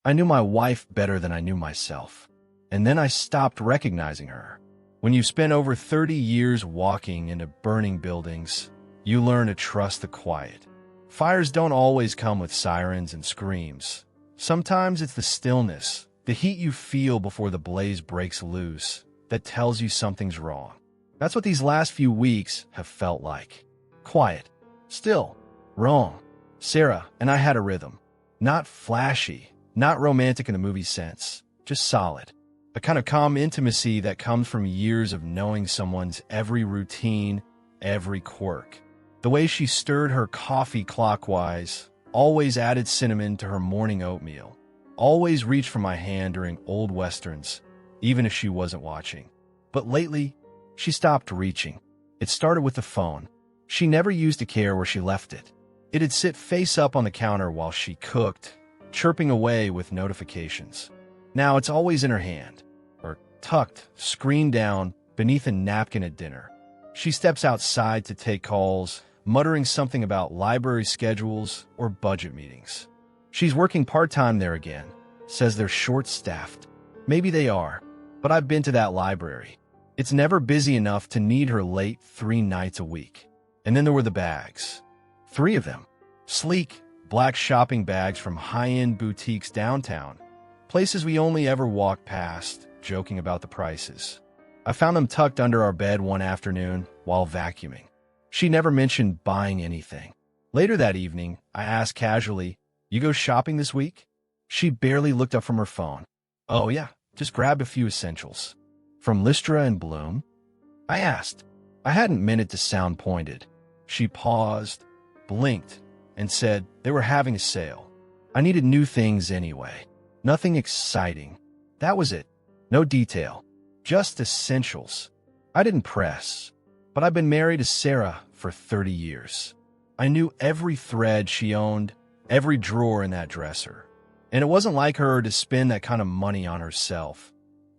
I knew my wife better than I knew myself. And then I stopped recognizing her. When you spend over 30 years walking into burning buildings, you learn to trust the quiet. Fires don't always come with sirens and screams. Sometimes it's the stillness, the heat you feel before the blaze breaks loose, that tells you something's wrong. That's what these last few weeks have felt like. Quiet. Still. Wrong. Sarah and I had a rhythm. Not flashy, not romantic in the movie sense, just solid. A kind of calm intimacy that comes from years of knowing someone's every routine, every quirk. The way she stirred her coffee clockwise, always added cinnamon to her morning oatmeal, always reached for my hand during old westerns, even if she wasn't watching. But lately, she stopped reaching. It started with the phone. She never used to care where she left it. It'd sit face up on the counter while she cooked, chirping away with notifications. Now it's always in her hand, or tucked, screen down, beneath a napkin at dinner. She steps outside to take calls, muttering something about library schedules or budget meetings. She's working part-time there again, says they're short-staffed. Maybe they are, but I've been to that library. It's never busy enough to need her late 3 nights a week. And then there were the bags. 3 of them. Sleek, black shopping bags from high-end boutiques downtown. Places we only ever walked past, joking about the prices. I found them tucked under our bed one afternoon while vacuuming. She never mentioned buying anything. Later that evening, I asked casually, "You go shopping this week?" She barely looked up from her phone. "Oh yeah, just grabbed a few essentials." "From Lystra and Bloom?" I asked. I hadn't meant it to sound pointed. She paused, blinked, and said they were having a sale. I needed new things anyway. Nothing exciting. That was it. No detail. Just essentials. I didn't press. But I've been married to Sarah for 30 years. I knew every thread she owned, every drawer in that dresser. And it wasn't like her to spend that kind of money on herself.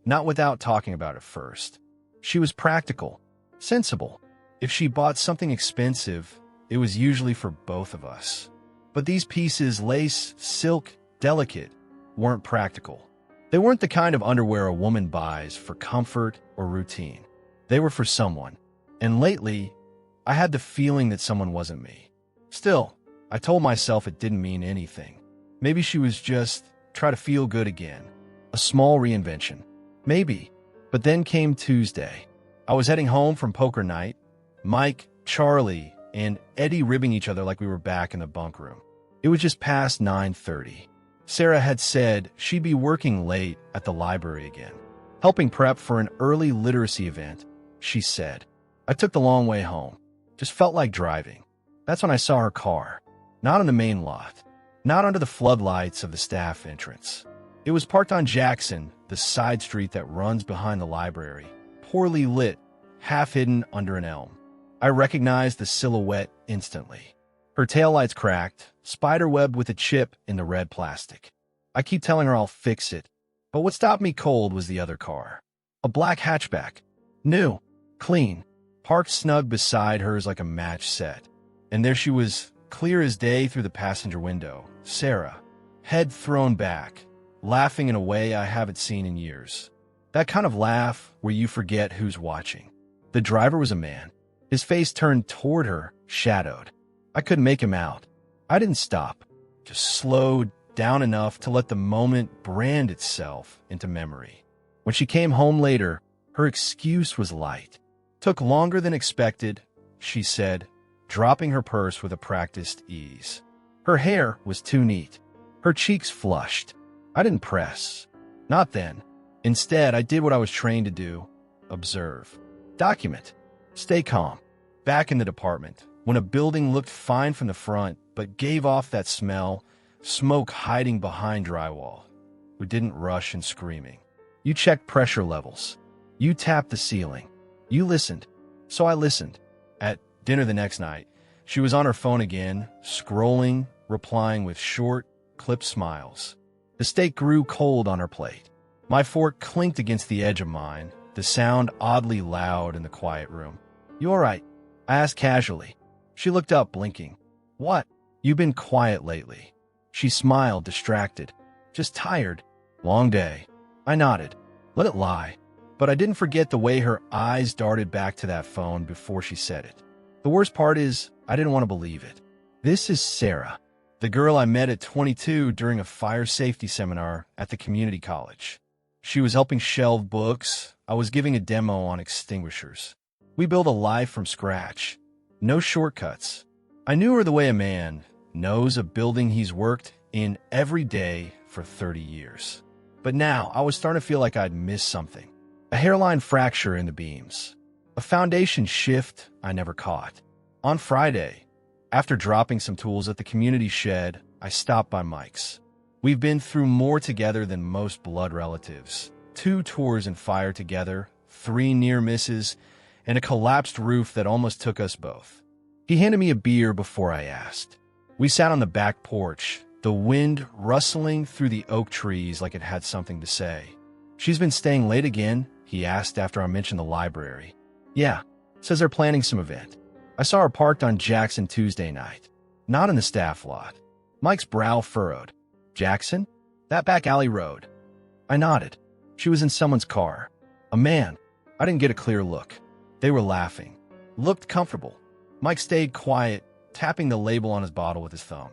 Not without talking about it first. She was practical, sensible. If she bought something expensive, it was usually for both of us. But these pieces, lace, silk, delicate, weren't practical. They weren't the kind of underwear a woman buys for comfort or routine. They were for someone. And lately, I had the feeling that someone wasn't me. Still, I told myself it didn't mean anything. Maybe she was just trying to feel good again. A small reinvention. Maybe. But then came Tuesday. I was heading home from poker night. Mike, Charlie, and Eddie ribbing each other like we were back in the bunk room. It was just past 9:30. Sarah had said she'd be working late at the library again, helping prep for an early literacy event, she said. I took the long way home. Just felt like driving. That's when I saw her car. Not on the main lot. Not under the floodlights of the staff entrance. It was parked on Jackson, the side street that runs behind the library, poorly lit, half hidden under an elm. I recognized the silhouette instantly. Her taillights cracked, spiderwebbed with a chip in the red plastic. I keep telling her I'll fix it, but what stopped me cold was the other car. A black hatchback. New. Clean. Parked snug beside hers like a match set. And there she was, clear as day through the passenger window. Sarah. Head thrown back, laughing in a way I haven't seen in years. That kind of laugh where you forget who's watching. The driver was a man. His face turned toward her, shadowed. I couldn't make him out. I didn't stop, just slowed down enough to let the moment brand itself into memory. When she came home later, her excuse was light. Took longer than expected, she said, dropping her purse with a practiced ease. Her hair was too neat. Her cheeks flushed. I didn't press. Not then. Instead, I did what I was trained to do. Observe. Document. Stay calm. Back in the department, when a building looked fine from the front but gave off that smell, smoke hiding behind drywall, we didn't rush and screaming. You checked pressure levels. You tapped the ceiling. You listened. So I listened. At dinner the next night, she was on her phone again, scrolling, replying with short, clipped smiles. The steak grew cold on her plate. My fork clinked against the edge of mine, the sound oddly loud in the quiet room. "You all right?" I asked casually. She looked up, blinking. "What?" "You've been quiet lately." She smiled, distracted. Just tired. Long day. I nodded. Let it lie. But I didn't forget the way her eyes darted back to that phone before she said it. The worst part is, I didn't want to believe it. This is Sarah, the girl I met at 22 during a fire safety seminar at the community college. She was helping shelve books. I was giving a demo on extinguishers. We built a life from scratch. No shortcuts. I knew her the way a man knows a building he's worked in every day for 30 years. But now I was starting to feel like I'd missed something. A hairline fracture in the beams. A foundation shift I never caught. On Friday, after dropping some tools at the community shed, I stopped by Mike's. We've been through more together than most blood relatives. 2 tours in fire together, 3 near misses, and a collapsed roof that almost took us both. He handed me a beer before I asked. We sat on the back porch, the wind rustling through the oak trees like it had something to say. "She's been staying late again?" he asked after I mentioned the library. "Yeah, says they're planning some event. I saw her parked on Jackson Tuesday night. Not in the staff lot." Mike's brow furrowed. "Jackson? That back alley road." I nodded. She was in someone's car. A man. I didn't get a clear look. They were laughing. Looked comfortable. Mike stayed quiet, tapping the label on his bottle with his thumb.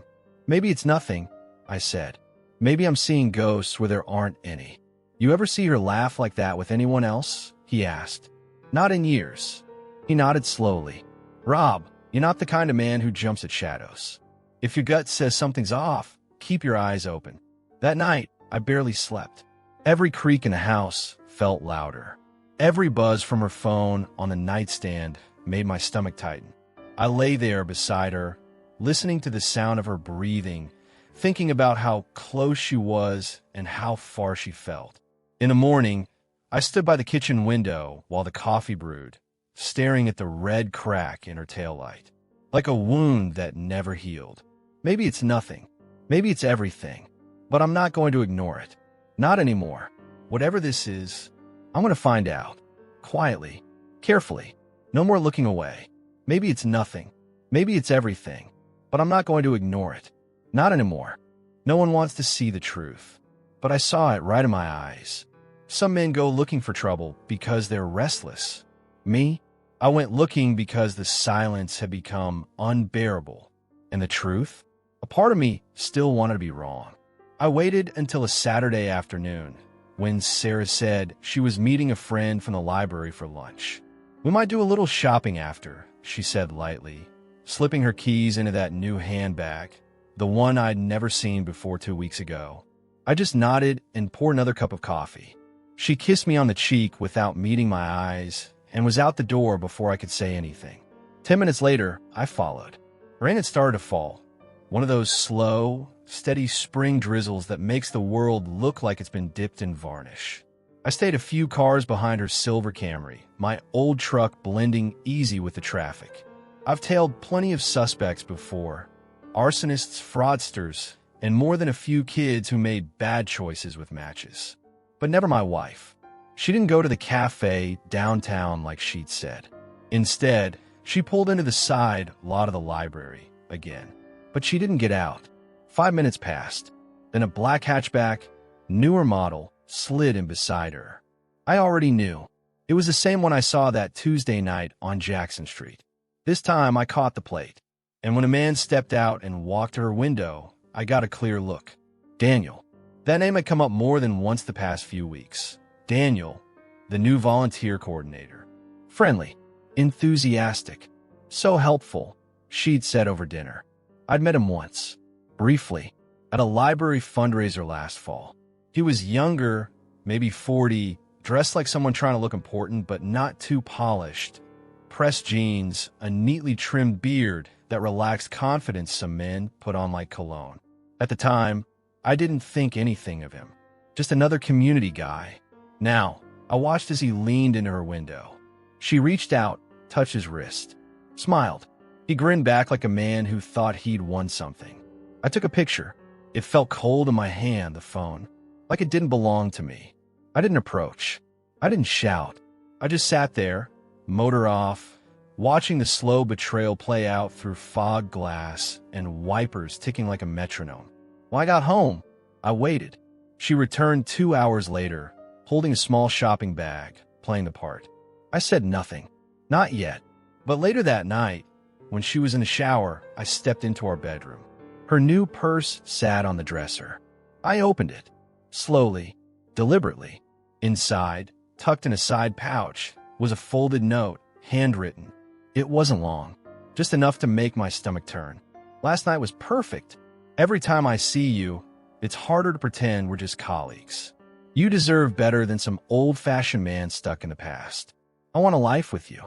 "Maybe it's nothing," I said. "Maybe I'm seeing ghosts where there aren't any." "You ever see her laugh like that with anyone else?" he asked. "Not in years." He nodded slowly. "Rob, you're not the kind of man who jumps at shadows. If your gut says something's off, keep your eyes open." That night, I barely slept. Every creak in the house felt louder. Every buzz from her phone on the nightstand made my stomach tighten. I lay there beside her, listening to the sound of her breathing, thinking about how close she was and how far she felt. In the morning, I stood by the kitchen window while the coffee brewed, staring at the red crack in her taillight, like a wound that never healed. Maybe it's nothing. Maybe it's everything. But I'm not going to ignore it. Not anymore. Whatever this is, I'm going to find out. Quietly. Carefully. No more looking away. Maybe it's nothing. Maybe it's everything. But I'm not going to ignore it. Not anymore. No one wants to see the truth. But I saw it right in my eyes. Some men go looking for trouble because they're restless. Me? I went looking because the silence had become unbearable. And the truth? A part of me still wanted to be wrong. I waited until a Saturday afternoon, when Sarah said she was meeting a friend from the library for lunch. "We might do a little shopping after," she said lightly, slipping her keys into that new handbag, the one I'd never seen before 2 weeks ago. I just nodded and poured another cup of coffee. She kissed me on the cheek without meeting my eyes and was out the door before I could say anything. 10 minutes later, I followed. Rain had started to fall. One of those slow, steady spring drizzles that makes the world look like it's been dipped in varnish. I stayed a few cars behind her silver Camry, my old truck blending easy with the traffic. I've tailed plenty of suspects before. Arsonists, fraudsters, and more than a few kids who made bad choices with matches. But never my wife. She didn't go to the cafe downtown like she'd said. Instead, she pulled into the side lot of the library again. But she didn't get out. 5 minutes passed. Then a black hatchback, newer model, slid in beside her. I already knew. It was the same one I saw that Tuesday night on Jackson Street. This time I caught the plate. And when a man stepped out and walked to her window, I got a clear look. Daniel. That name had come up more than once the past few weeks. Daniel, the new volunteer coordinator. Friendly, enthusiastic, so helpful, she'd said over dinner. I'd met him once, briefly, at a library fundraiser last fall. He was younger, maybe 40, dressed like someone trying to look important but not too polished. Pressed jeans, a neatly trimmed beard that relaxed confidence some men put on like cologne. At the time, I didn't think anything of him. Just another community guy. Now, I watched as he leaned into her window. She reached out, touched his wrist, smiled. He grinned back like a man who thought he'd won something. I took a picture. It felt cold in my hand, the phone, like it didn't belong to me. I didn't approach. I didn't shout. I just sat there, motor off, watching the slow betrayal play out through fog glass and wipers ticking like a metronome. When I got home, I waited. She returned 2 hours later, holding a small shopping bag, playing the part. I said nothing. Not yet. But later that night, when she was in the shower, I stepped into our bedroom. Her new purse sat on the dresser. I opened it. Slowly, deliberately. Inside, tucked in a side pouch, was a folded note, handwritten. It wasn't long, just enough to make my stomach turn. Last night was perfect. Every time I see you, it's harder to pretend we're just colleagues. You deserve better than some old-fashioned man stuck in the past. I want a life with you.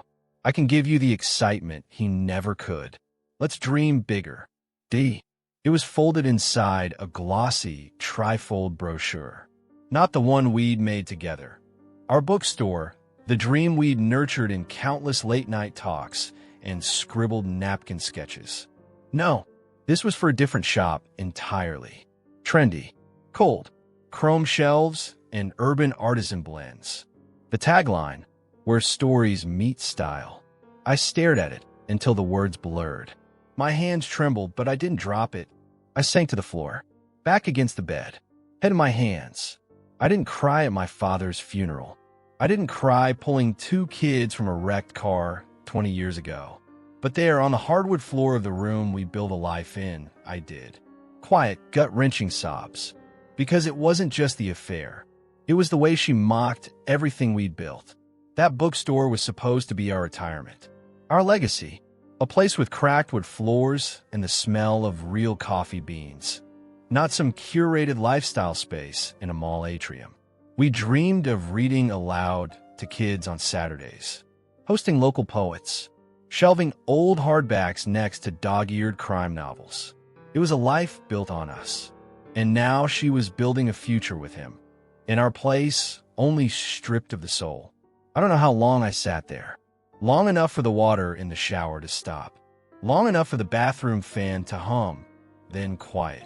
I can give you the excitement he never could. Let's dream bigger. D. It was folded inside a glossy, trifold brochure. Not the one we'd made together. Our bookstore, the dream we'd nurtured in countless late-night talks and scribbled napkin sketches. No, this was for a different shop entirely. Trendy, cold, chrome shelves, and urban artisan blends. The tagline, where stories meet style. I stared at it until the words blurred. My hands trembled, but I didn't drop it. I sank to the floor, back against the bed, head in my hands. I didn't cry at my father's funeral. I didn't cry pulling 2 kids from a wrecked car 20 years ago. But there, on the hardwood floor of the room we built a life in, I did. Quiet, gut-wrenching sobs. Because it wasn't just the affair. It was the way she mocked everything we'd built. That bookstore was supposed to be our retirement. Our legacy. A place with cracked wood floors and the smell of real coffee beans. Not some curated lifestyle space in a mall atrium. We dreamed of reading aloud to kids on Saturdays, hosting local poets, shelving old hardbacks next to dog-eared crime novels. It was a life built on us. And now she was building a future with him. In our place, only stripped of the soul. I don't know how long I sat there. Long enough for the water in the shower to stop. Long enough for the bathroom fan to hum. Then quiet.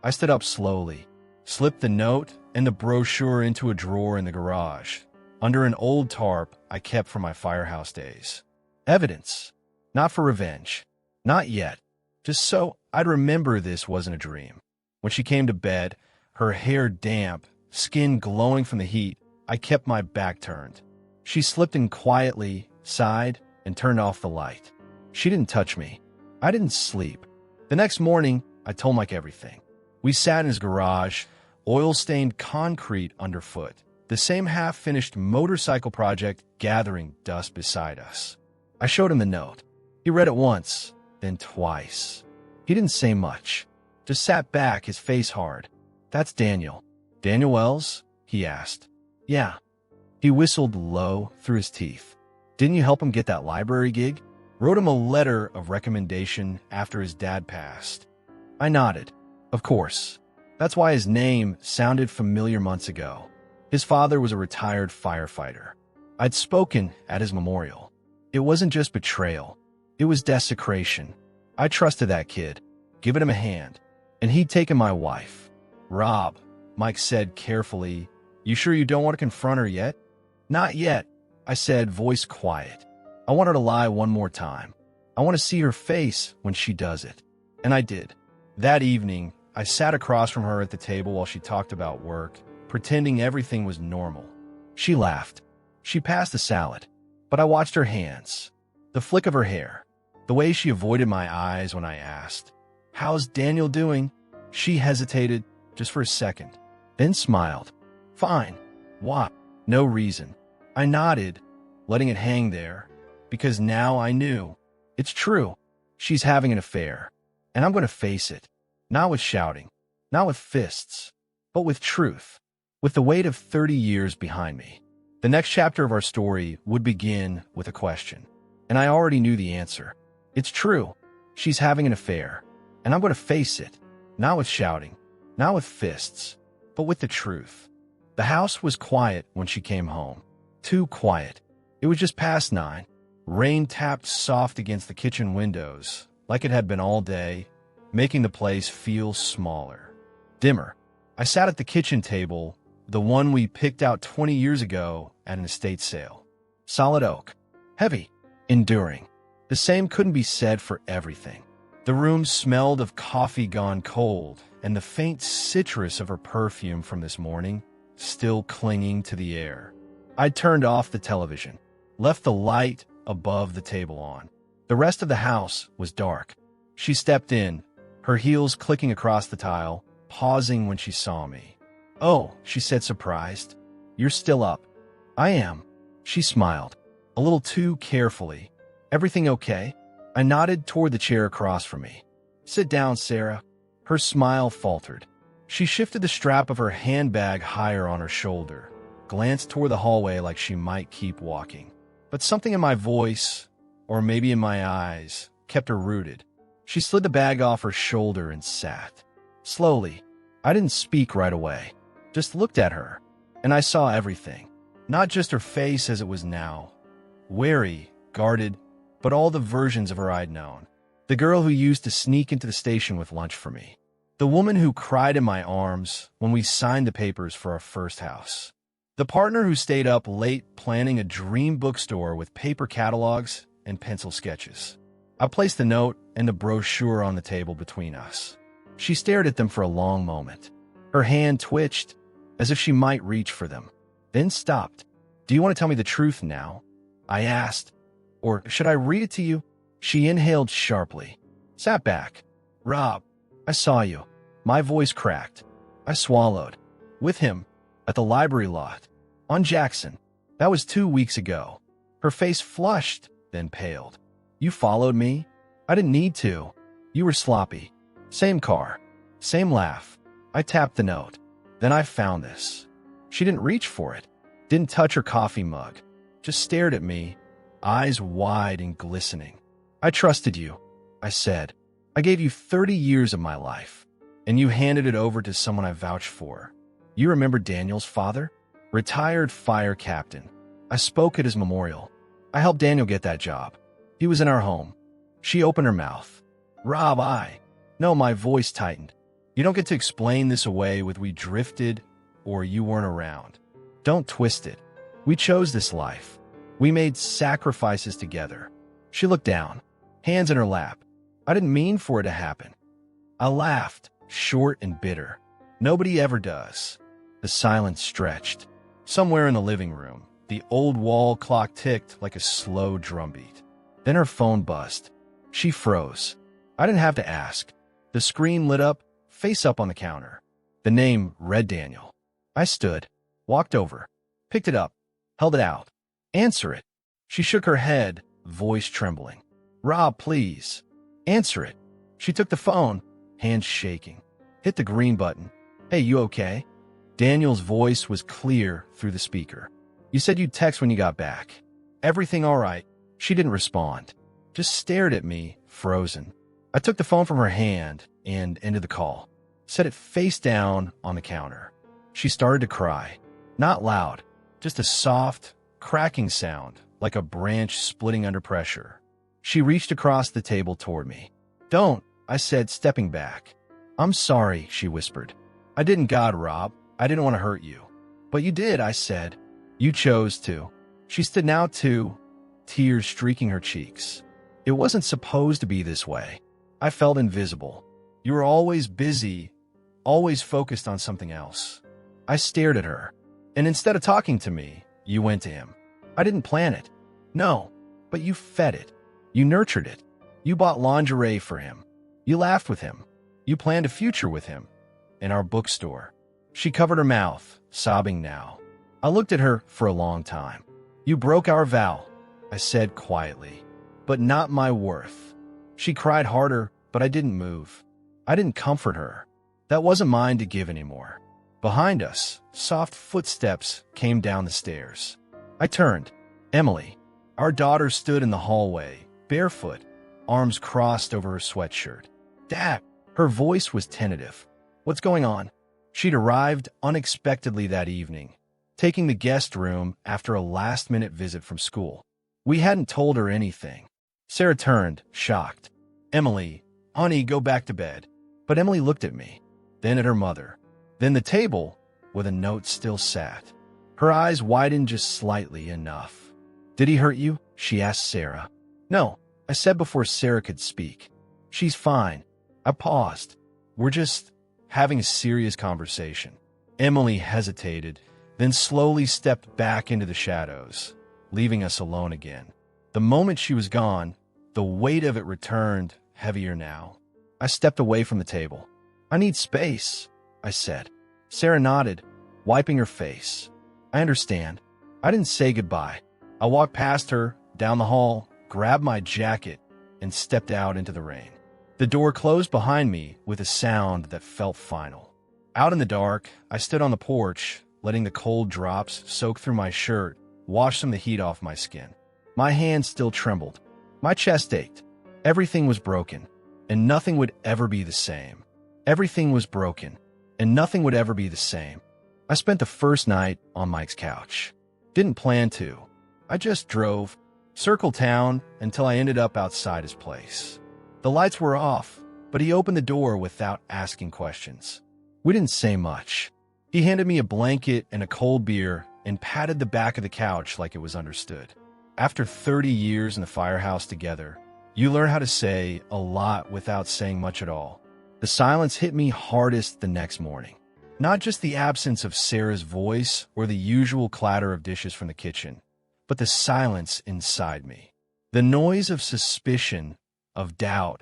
I stood up slowly, slipped the note and the brochure into a drawer in the garage, under an old tarp I kept from my firehouse days. Evidence. Not for revenge. Not yet. Just so I'd remember this wasn't a dream. When she came to bed, her hair damp, skin glowing from the heat, I kept my back turned. She slipped in quietly, sighed, and turned off the light. She didn't touch me. I didn't sleep. The next morning, I told Mike everything. We sat in his garage, oil-stained concrete underfoot, the same half-finished motorcycle project gathering dust beside us. I showed him the note. He read it once, then twice. He didn't say much, just sat back, his face hard. That's Daniel. Daniel Wells? He asked. Yeah. He whistled low through his teeth. Didn't you help him get that library gig? Wrote him a letter of recommendation after his dad passed. I nodded. Of course. That's why his name sounded familiar months ago. His father was a retired firefighter. I'd spoken at his memorial. It wasn't just betrayal. It was desecration. I trusted that kid, given him a hand, and he'd taken my wife. Rob, Mike said carefully, you sure you don't want to confront her yet? Not yet, I said, voice quiet. I want her to lie one more time. I want to see her face when she does it. And I did. That evening, I sat across from her at the table while she talked about work, pretending everything was normal. She laughed. She passed the salad. But I watched her hands, the flick of her hair, the way she avoided my eyes when I asked, "How's Daniel doing?" She hesitated just for a second, then smiled. Fine. Why? No reason. I nodded, letting it hang there, because now I knew. It's true. She's having an affair, and I'm going to face it. Not with shouting, not with fists, but with truth, with the weight of 30 years behind me. The next chapter of our story would begin with a question, and I already knew the answer. It's true. She's having an affair, and I'm going to face it, not with shouting, not with fists, but with the truth. The house was quiet when she came home. Too quiet. It was just past 9. Rain tapped soft against the kitchen windows, like it had been all day, making the place feel smaller, dimmer. I sat at the kitchen table, the one we picked out 20 years ago at an estate sale. Solid oak. Heavy. Enduring. The same couldn't be said for everything. The room smelled of coffee gone cold and the faint citrus of her perfume from this morning still clinging to the air. I turned off the television, left the light above the table on. The rest of the house was dark. She stepped in, her heels clicking across the tile, pausing when she saw me. "Oh," she said, surprised. "You're still up." "I am." She smiled, a little too carefully. "Everything okay?" I nodded toward the chair across from me. "Sit down, Sarah." Her smile faltered. She shifted the strap of her handbag higher on her shoulder, glanced toward the hallway like she might keep walking. But something in my voice, or maybe in my eyes, kept her rooted. She slid the bag off her shoulder and sat. Slowly. I didn't speak right away, just looked at her, and I saw everything. Not just her face as it was now, wary, guarded, but all the versions of her I'd known. The girl who used to sneak into the station with lunch for me. The woman who cried in my arms when we signed the papers for our first house. The partner who stayed up late planning a dream bookstore with paper catalogs and pencil sketches. I placed the note and the brochure on the table between us. She stared at them for a long moment. Her hand twitched, as if she might reach for them, then stopped. "Do you want to tell me the truth now?" I asked. "Or should I read it to you?" She inhaled sharply, sat back. "Rob, I saw you." My voice cracked. I swallowed. "With him, at the library lot, on Jackson. That was 2 weeks ago." Her face flushed, then paled. "You followed me?" "I didn't need to. You were sloppy." "Same car. Same laugh." I tapped the note. "Then I found this." She didn't reach for it, didn't touch her coffee mug, just stared at me, eyes wide and glistening. "I trusted you," I said. "I gave you 30 years of my life, and you handed it over to someone I vouched for. You remember Daniel's father? Retired fire captain. I spoke at his memorial. I helped Daniel get that job. He was in our home." She opened her mouth. "Rob, No, my voice tightened. "You don't get to explain this away with 'we drifted' or 'you weren't around.' Don't twist it. We chose this life. We made sacrifices together." She looked down, hands in her lap. "I didn't mean for it to happen." I laughed, short and bitter. "Nobody ever does." The silence stretched. Somewhere in the living room, the old wall clock ticked like a slow drumbeat. Then her phone buzzed. She froze. I didn't have to ask. The screen lit up, face up on the counter. The name read Daniel. I stood, walked over, picked it up, held it out. "Answer it." She shook her head, voice trembling. "Rob, please. Answer it." She took the phone, hands shaking, hit the green button. "Hey, you okay?" Daniel's voice was clear through the speaker. "You said you'd text when you got back. Everything all right?" She didn't respond, just stared at me, frozen. I took the phone from her hand and ended the call, set it face down on the counter. She started to cry. Not loud, just a soft, cracking sound, like a branch splitting under pressure. She reached across the table toward me. "Don't," I said, stepping back. "I'm sorry," she whispered. "I didn't, God, Rob. I didn't want to hurt you." "But you did," I said. "You chose to." She stood now too, tears streaking her cheeks. "It wasn't supposed to be this way." I felt invisible. "You were always busy, always focused on something else." I stared at her. "And instead of talking to me, you went to him." "I didn't plan it." "No, but you fed it. You nurtured it. You bought lingerie for him. You laughed with him. You planned a future with him. In our bookstore." She covered her mouth, sobbing now. I looked at her for a long time. "You broke our vow," I said quietly, "but not my worth." She cried harder, but I didn't move. I didn't comfort her. That wasn't mine to give anymore. Behind us, soft footsteps came down the stairs. I turned. Emily, our daughter, stood in the hallway, barefoot, arms crossed over her sweatshirt. "Dad," her voice was tentative. "What's going on?" She'd arrived unexpectedly that evening, taking the guest room after a last-minute visit from school. We hadn't told her anything. Sarah turned, shocked. "Emily, honey, go back to bed." But Emily looked at me, then at her mother, then the table where the note still sat. Her eyes widened just slightly enough. "Did he hurt you?" she asked Sarah. "No," I said before Sarah could speak. "She's fine." I paused. having a serious conversation. Emily hesitated, then slowly stepped back into the shadows, leaving us alone again. The moment she was gone, the weight of it returned, heavier now. I stepped away from the table. "I need space," I said. Sarah nodded, wiping her face. "I understand." I didn't say goodbye. I walked past her, down the hall, grabbed my jacket, and stepped out into the rain. The door closed behind me with a sound that felt final. Out in the dark, I stood on the porch, letting the cold drops soak through my shirt, wash some of the heat off my skin. My hands still trembled. My chest ached. Everything was broken, and nothing would ever be the same. Everything was broken, and nothing would ever be the same. I spent the first night on Mike's couch. Didn't plan to. I just drove, circled town until I ended up outside his place. The lights were off, but he opened the door without asking questions. We didn't say much. He handed me a blanket and a cold beer and patted the back of the couch like it was understood. After 30 years in the firehouse together, you learn how to say a lot without saying much at all. The silence hit me hardest the next morning. Not just the absence of Sarah's voice or the usual clatter of dishes from the kitchen, but the silence inside me. The noise of suspicion, of doubt,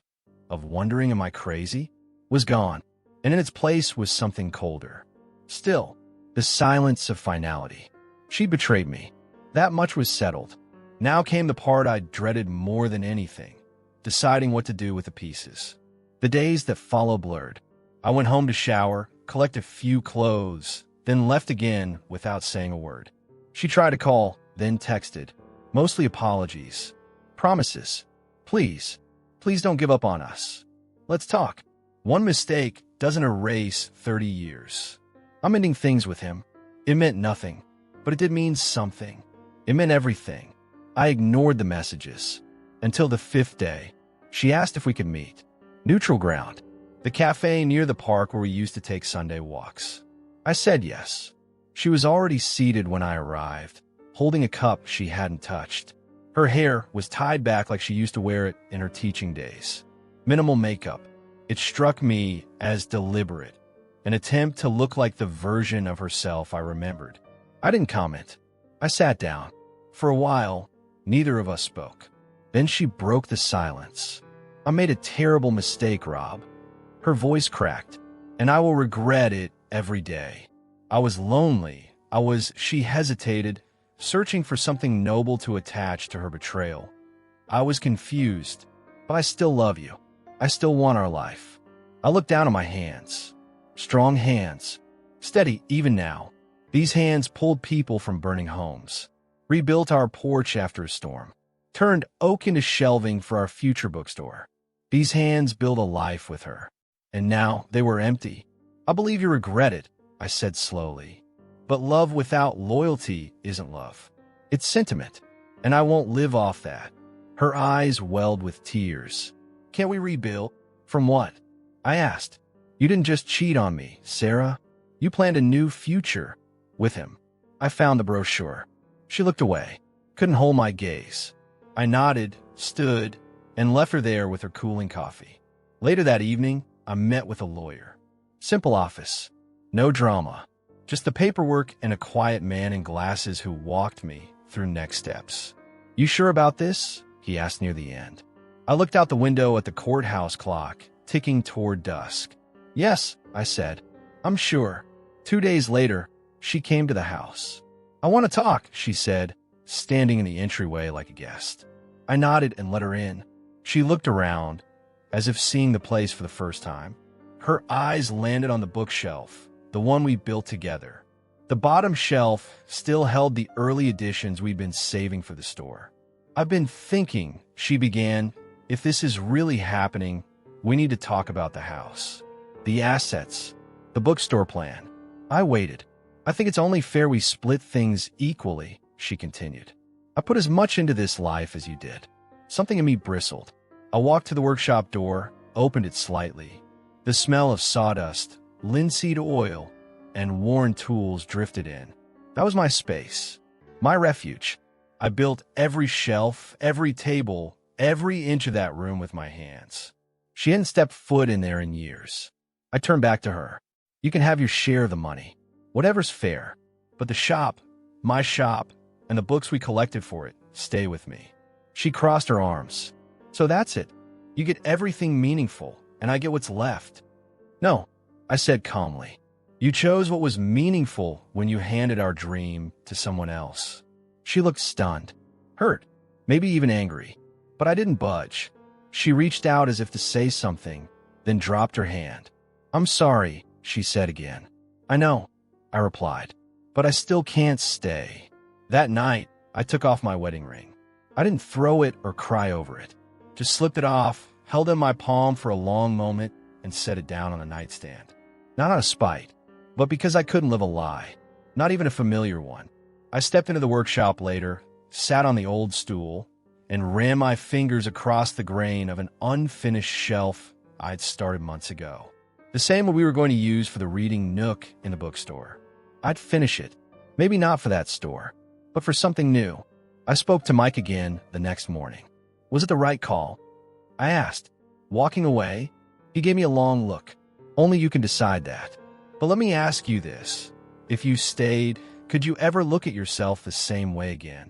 of wondering am I crazy, was gone, and in its place was something colder. Still, the silence of finality. She betrayed me. That much was settled. Now came the part I dreaded more than anything, deciding what to do with the pieces. The days that followed blurred. I went home to shower, collect a few clothes, then left again without saying a word. She tried to call, then texted. Mostly apologies. Promises. Please don't give up on us. Let's talk. One mistake doesn't erase 30 years. I'm ending things with him. It meant nothing, but it did mean something. It meant everything. I ignored the messages. Until the 5th day, she asked if we could meet. Neutral ground. The cafe near the park where we used to take Sunday walks. I said yes. She was already seated when I arrived, holding a cup she hadn't touched. Her hair was tied back like she used to wear it in her teaching days. Minimal makeup. It struck me as deliberate, an attempt to look like the version of herself I remembered. I didn't comment. I sat down. For a while, neither of us spoke. Then she broke the silence. "I made a terrible mistake, Rob." Her voice cracked, and I will regret it every day. I was lonely. She hesitated, searching for something noble to attach to her betrayal. I was confused, but I still love you. I still want our life. I looked down at my hands. Strong hands. Steady even now. These hands pulled people from burning homes. Rebuilt our porch after a storm. Turned oak into shelving for our future bookstore. These hands built a life with her. And now they were empty. "I believe you regret it," I said slowly. "But love without loyalty isn't love. It's sentiment, and I won't live off that." Her eyes welled with tears. "Can't we rebuild?" "From what?" I asked. "You didn't just cheat on me, Sarah. You planned a new future with him." I found the brochure. She looked away. Couldn't hold my gaze. I nodded, stood, and left her there with her cooling coffee. Later that evening, I met with a lawyer. Simple office. No drama. Just the paperwork and a quiet man in glasses who walked me through next steps. "You sure about this?" he asked near the end. I looked out the window at the courthouse clock, ticking toward dusk. "Yes," I said. "I'm sure." 2 days later, she came to the house. "I want to talk," she said, standing in the entryway like a guest. I nodded and let her in. She looked around, as if seeing the place for the first time. Her eyes landed on the bookshelf, the one we built together. The bottom shelf still held the early editions we'd been saving for the store. "I've been thinking," she began, "if this is really happening, we need to talk about the house. The assets, the bookstore plan." I waited. "I think it's only fair we split things equally," she continued. "I put as much into this life as you did." Something in me bristled. I walked to the workshop door, opened it slightly. The smell of sawdust, linseed oil, and worn tools drifted in. That was my space, my refuge. I built every shelf, every table, every inch of that room with my hands. She hadn't stepped foot in there in years. I turned back to her. You can have your share of the money. Whatever's fair. But the shop, my shop, and the books we collected for it, stay with me. She crossed her arms. So that's it. You get everything meaningful, and I get what's left. No, I said calmly. You chose what was meaningful when you handed our dream to someone else. She looked stunned, hurt, maybe even angry. But I didn't budge. She reached out as if to say something, then dropped her hand. I'm sorry, she said again. I know, I replied, but I still can't stay. That night, I took off my wedding ring. I didn't throw it or cry over it. Just slipped it off, held it in my palm for a long moment, and set it down on the nightstand. Not out of spite, but because I couldn't live a lie, not even a familiar one. I stepped into the workshop later, sat on the old stool, and ran my fingers across the grain of an unfinished shelf I'd started months ago. The same one we were going to use for the reading nook in the bookstore. I'd finish it, maybe not for that store, but for something new. I spoke to Mike again the next morning. Was it the right call? I asked. Walking away, he gave me a long look. Only you can decide that. But let me ask you this. If you stayed, could you ever look at yourself the same way again?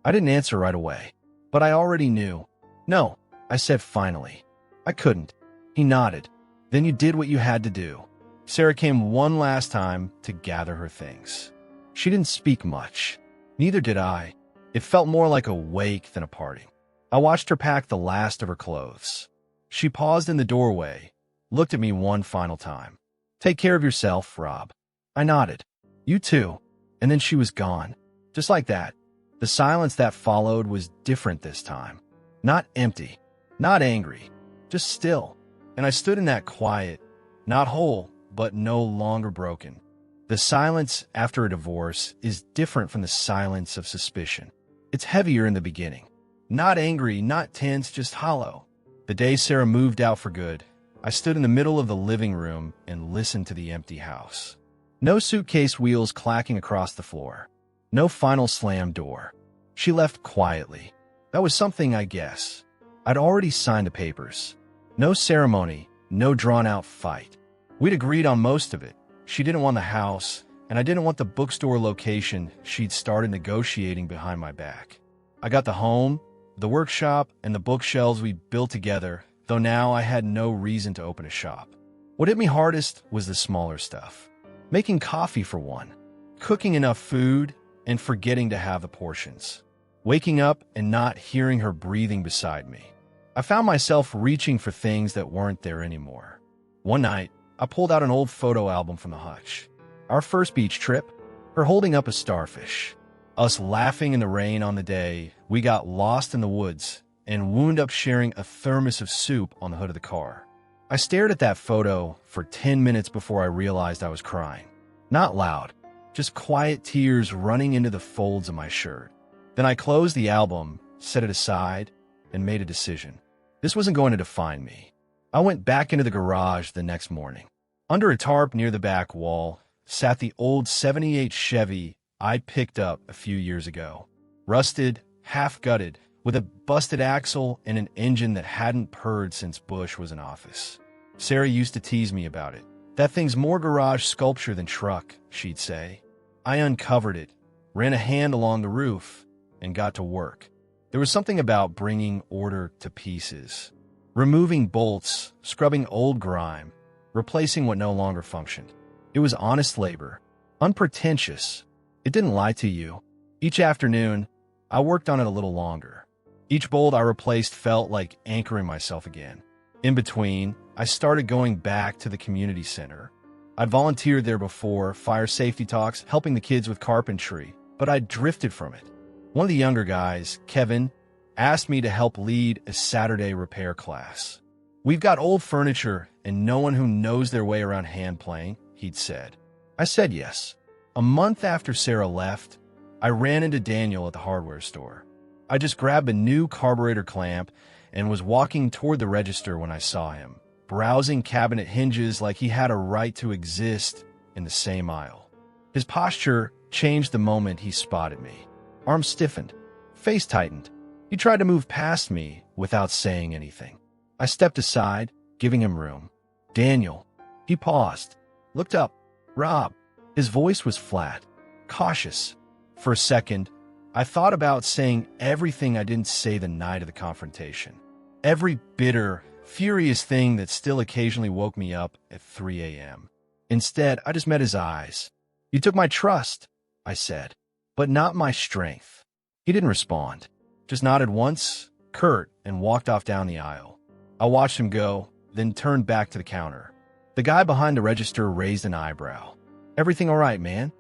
I didn't answer right away, but I already knew. No, I said finally. I couldn't. He nodded. Then you did what you had to do. Sarah came one last time to gather her things. She didn't speak much. Neither did I. It felt more like a wake than a parting. I watched her pack the last of her clothes. She paused in the doorway, looked at me one final time. Take care of yourself, Rob. I nodded. You too. And then she was gone. Just like that. The silence that followed was different this time. Not empty, not angry, just still. And I stood in that quiet, not whole, but no longer broken. The silence after a divorce is different from the silence of suspicion. It's heavier in the beginning. Not angry, not tense, just hollow. The day Sarah moved out for good, I stood in the middle of the living room and listened to the empty house. No suitcase wheels clacking across the floor. No final slam door. She left quietly. That was something, I guess. I'd already signed the papers. No ceremony, no drawn-out fight. We'd agreed on most of it. She didn't want the house, and I didn't want the bookstore location she'd started negotiating behind my back. I got the home, the workshop, and the bookshelves we built together, though now I had no reason to open a shop. What hit me hardest was the smaller stuff. Making coffee for one, cooking enough food, and forgetting to have the portions. Waking up and not hearing her breathing beside me. I found myself reaching for things that weren't there anymore. One night, I pulled out an old photo album from the hutch. Our first beach trip, her holding up a starfish. Us laughing in the rain on the day we got lost in the woods and wound up sharing a thermos of soup on the hood of the car. I stared at that photo for 10 minutes before I realized I was crying. Not loud, just quiet tears running into the folds of my shirt. Then I closed the album, set it aside, and made a decision. This wasn't going to define me. I went back into the garage the next morning. Under a tarp near the back wall sat the old '78 Chevy I picked up a few years ago. Rusted, half-gutted, with a busted axle and an engine that hadn't purred since Bush was in office. Sarah used to tease me about it. That thing's more garage sculpture than truck, she'd say. I uncovered it, ran a hand along the roof, and got to work. There was something about bringing order to pieces. Removing bolts, scrubbing old grime, replacing what no longer functioned. It was honest labor, unpretentious. It didn't lie to you. Each afternoon, I worked on it a little longer. Each bolt I replaced felt like anchoring myself again. In between, I started going back to the community center. I'd volunteered there before, fire safety talks, helping the kids with carpentry, but I'd drifted from it. One of the younger guys, Kevin, asked me to help lead a Saturday repair class. We've got old furniture and no one who knows their way around hand playing, he'd said. I said yes. A month after Sarah left, I ran into Daniel at the hardware store. I just grabbed a new carburetor clamp and was walking toward the register when I saw him, browsing cabinet hinges like he had a right to exist in the same aisle. His posture changed the moment he spotted me. Arms stiffened, face tightened. He tried to move past me without saying anything. I stepped aside, giving him room. Daniel, He paused, looked up. Rob. His voice was flat, cautious. For a second, I thought about saying everything I didn't say the night of the confrontation. Every bitter, furious thing that still occasionally woke me up at 3 a.m. Instead, I just met his eyes. "You took my trust," I said, "but not my strength." He didn't respond, just nodded once, curt, and walked off down the aisle. I watched him go, then turned back to the counter. The guy behind the register raised an eyebrow. "Everything all right, man?"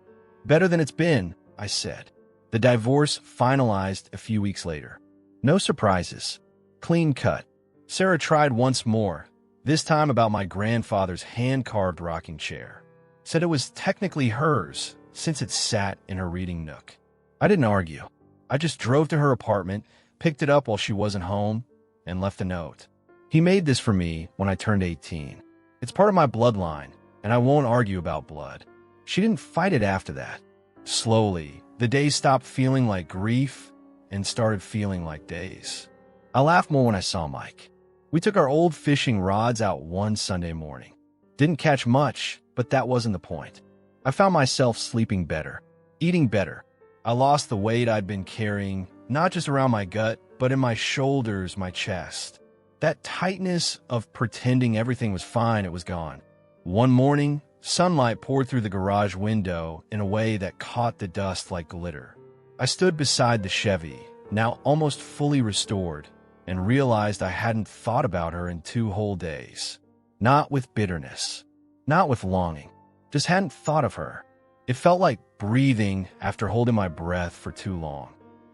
"Better than it's been," I said. The divorce finalized a few weeks later. No surprises. Clean cut. Sarah tried once more, this time about my grandfather's hand-carved rocking chair. Said it was technically hers, since it sat in her reading nook. I didn't argue. I just drove to her apartment, picked it up while she wasn't home, and left a note. "He made this for me when I turned 18. It's part of my bloodline, and I won't argue about blood." She didn't fight it after that. Slowly, the days stopped feeling like grief and started feeling like days. I laughed more when I saw Mike. We took our old fishing rods out one Sunday morning. Didn't catch much, but that wasn't the point. I found myself sleeping better, eating better. I lost the weight I'd been carrying, not just around my gut, but in my shoulders, my chest. That tightness of pretending everything was fine, it was gone. One morning, sunlight poured through the garage window in a way that caught the dust like glitter. I stood beside the Chevy, now almost fully restored, and realized I hadn't thought about her in 2 whole days. Not with bitterness, not with longing, just hadn't thought of her. It felt like breathing after holding my breath for too long.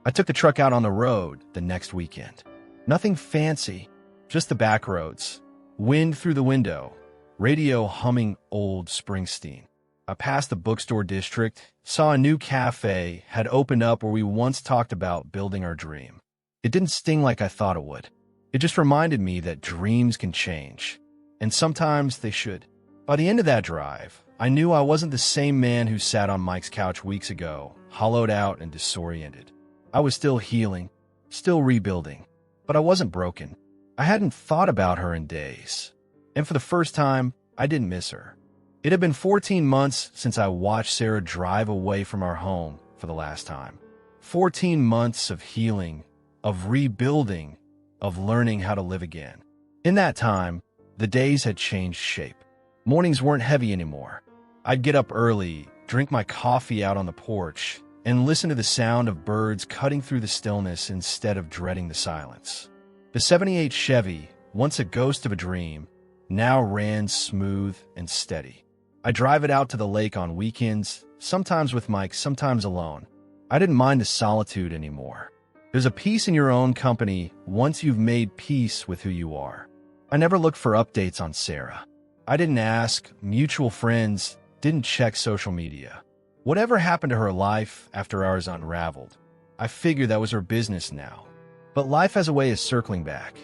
I took the truck out on the road the next weekend. Nothing fancy, just the back roads, wind through the window, radio humming old Springsteen. I passed the bookstore district, saw a new cafe had opened up where we once talked about building our dream. It didn't sting like I thought it would. It just reminded me that dreams can change, and sometimes they should. By the end of that drive, I knew I wasn't the same man who sat on Mike's couch weeks ago, hollowed out and disoriented. I was still healing, still rebuilding, but I wasn't broken. I hadn't thought about her in days, and for the first time, I didn't miss her. It had been 14 months since I watched Sarah drive away from our home for the last time. 14 months of healing, of rebuilding, of learning how to live again. In that time, the days had changed shape. Mornings weren't heavy anymore. I'd get up early, drink my coffee out on the porch, and listen to the sound of birds cutting through the stillness instead of dreading the silence. The '78 Chevy, once a ghost of a dream, now ran smooth and steady. I drive it out to the lake on weekends, sometimes with Mike, sometimes alone. I didn't mind the solitude anymore. There's a peace in your own company once you've made peace with who you are. I never looked for updates on Sarah. I didn't ask, mutual friends, didn't check social media. Whatever happened to her life after ours unraveled, I figured that was her business now. But life has a way of circling back.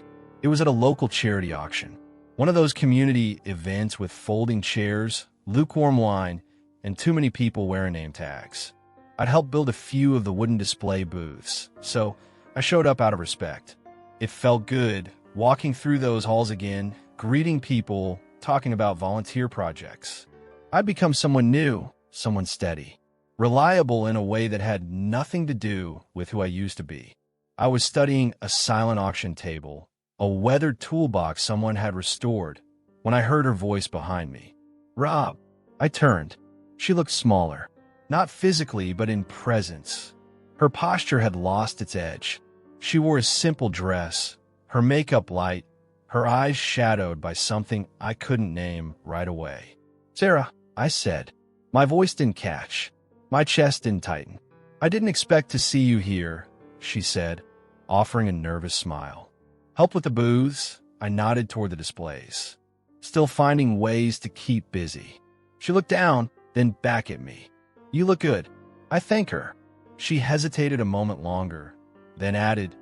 It was at a local charity auction. One of those community events with folding chairs, lukewarm wine, and too many people wearing name tags. I'd helped build a few of the wooden display booths, so I showed up out of respect. It felt good, walking through those halls again, greeting people, talking about volunteer projects. I'd become someone new, someone steady, reliable in a way that had nothing to do with who I used to be. I was studying a silent auction table, a weathered toolbox someone had restored, when I heard her voice behind me. "Rob." I turned. She looked smaller, not physically, but in presence. Her posture had lost its edge. She wore a simple dress, her makeup light, her eyes shadowed by something I couldn't name right away. "Sarah," I said. My voice didn't catch. My chest didn't tighten. "I didn't expect to see you here," she said, offering a nervous smile. "Help with the booths?" I nodded toward the displays, still finding ways to keep busy. She looked down, then back at me. "You look good." I thanked her. She hesitated a moment longer, then added,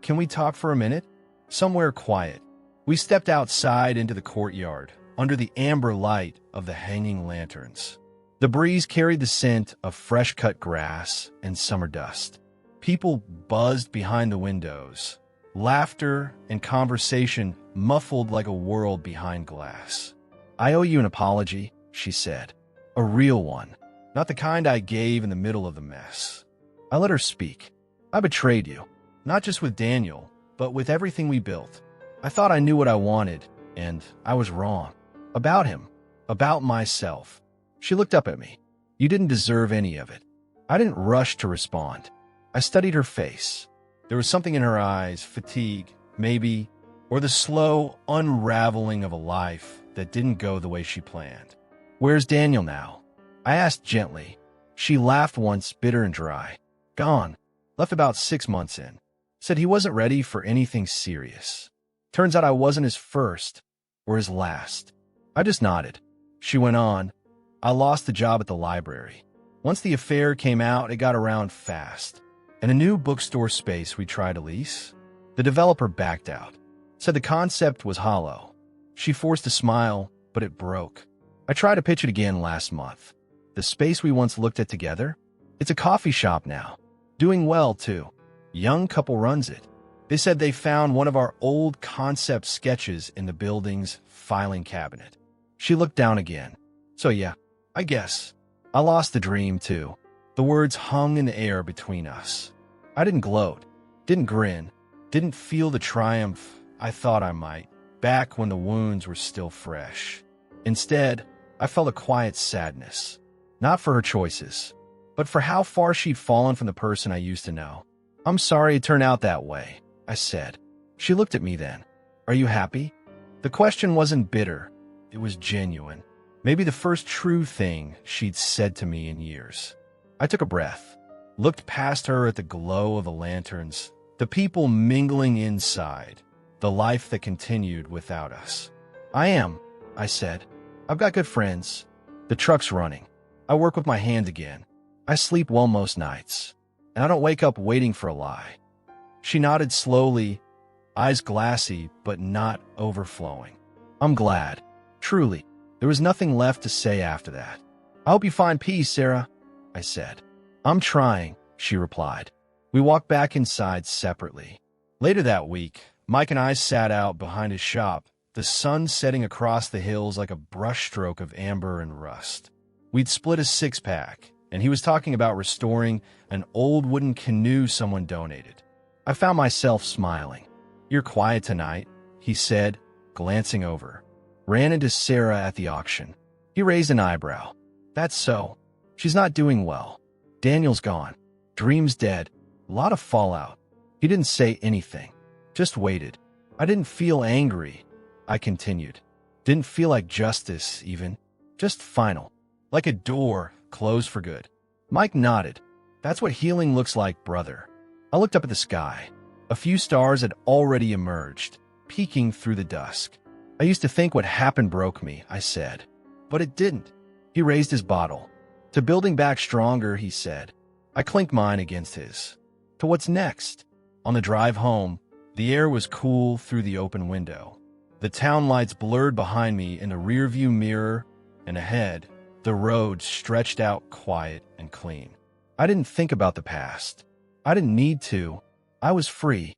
"Can we talk for a minute?" Somewhere quiet. We stepped outside into the courtyard, under the amber light of the hanging lanterns. The breeze carried the scent of fresh-cut grass and summer dust. People buzzed behind the windows, laughter and conversation muffled like a world behind glass. I owe you an apology, she said. A real one, not the kind I gave in the middle of the mess. I let her speak. I betrayed you, not just with Daniel, but with everything we built. I thought I knew what I wanted, and I was wrong. About him, about myself. She looked up at me. You didn't deserve any of it. I didn't rush to respond. I studied her face. There was something in her eyes, fatigue, maybe, or the slow unraveling of a life that didn't go the way she planned. Where's Daniel now? I asked gently. She laughed once, bitter and dry. Gone. Left about 6 months in. Said he wasn't ready for anything serious. Turns out I wasn't his first or his last. I just nodded. She went on. I lost the job at the library. Once the affair came out, it got around fast. And a new bookstore space we tried to lease, the developer backed out. Said the concept was hollow. She forced a smile, but it broke. I tried to pitch it again last month. The space we once looked at together, it's a coffee shop now. Doing well, too. Young couple runs it. They said they found one of our old concept sketches in the building's filing cabinet. She looked down again. So yeah, I guess. I lost the dream, too. The words hung in the air between us. I didn't gloat, didn't grin, didn't feel the triumph I thought I might, back when the wounds were still fresh. Instead, I felt a quiet sadness. Not for her choices, but for how far she'd fallen from the person I used to know. I'm sorry it turned out that way, I said. She looked at me then. Are you happy? The question wasn't bitter. It was genuine. Maybe the first true thing she'd said to me in years. I took a breath, looked past her at the glow of the lanterns, the people mingling inside, the life that continued without us. I said. I've got good friends. The truck's running. I work with my hands again. I sleep well most nights, and I don't wake up waiting for a lie. She nodded slowly, eyes glassy but not overflowing. I'm glad. Truly. There was nothing left to say after that. I hope you find peace, Sarah, I said. I'm trying, she replied. We walked back inside separately. Later that week, Mike and I sat out behind his shop, the sun setting across the hills like a brushstroke of amber and rust. We'd split a six-pack, and he was talking about restoring an old wooden canoe someone donated. I found myself smiling. You're quiet tonight, he said, glancing over. Ran into Sarah at the auction. He raised an eyebrow. That's so. She's not doing well. Daniel's gone. Dream's dead. A lot of fallout. He didn't say anything. Just waited. I didn't feel angry. I continued. Didn't feel like justice, even. Just final. Like a door closed for good. Mike nodded. That's what healing looks like, brother. I looked up at the sky. A few stars had already emerged, peeking through the dusk. I used to think what happened broke me, I said. But it didn't. He raised his bottle. To building back stronger, he said. I clinked mine against his. To what's next? On the drive home, the air was cool through the open window. The town lights blurred behind me in the rearview mirror, and ahead, the road stretched out quiet and clean. I didn't think about the past. I didn't need to. I was free.